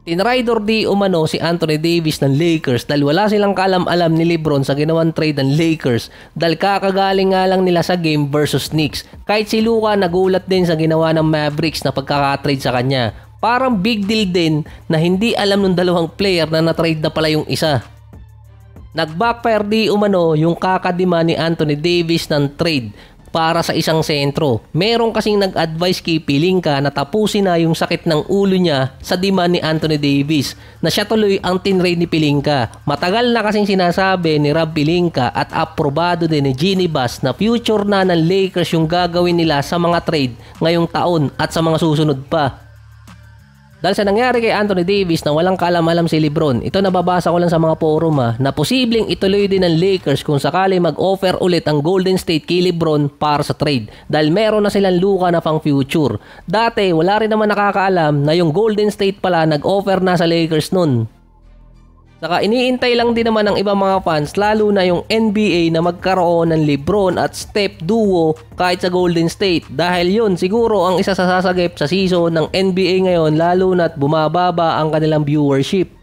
Tinrider di umano si Anthony Davis ng Lakers dahil wala silang kaalam-alam ni LeBron sa ginawang trade ng Lakers dahil kakagaling nga lang nila sa game versus Knicks. Kahit si Luka nagulat din sa ginawa ng Mavericks na pagkakatrade sa kanya. Parang big deal din na hindi alam ng dalawang player na na-trade na pala yung isa. Nag-backfire di umano yung kakadima ni Anthony Davis ng trade para sa isang sentro. Meron kasing nag-advise kay Pelinka na tapusin na yung sakit ng ulo niya sa demand ni Anthony Davis na siya tuloy ang tinrade ni Pelinka. Matagal na kasing sinasabi ni Rob Pelinka at aprobado din ni Jeanie Buss na future na ng Lakers yung gagawin nila sa mga trade ngayong taon at sa mga susunod pa. Dahil sa nangyari kay Anthony Davis na walang kaalam-alam si LeBron, ito nababasa ko lang sa mga forum na posibleng ituloy din ng Lakers kung sakali mag-offer ulit ang Golden State kay LeBron para sa trade dahil meron na silang Luka na pang future. Dati wala rin naman nakakaalam na yung Golden State pala nag-offer na sa Lakers nun. Saka iniintay lang din naman ng ibang mga fans lalo na yung NBA na magkaroon ng LeBron at Steph duo kahit sa Golden State dahil yun siguro ang isa sa sasagip sa season ng NBA ngayon lalo na't bumababa ang kanilang viewership.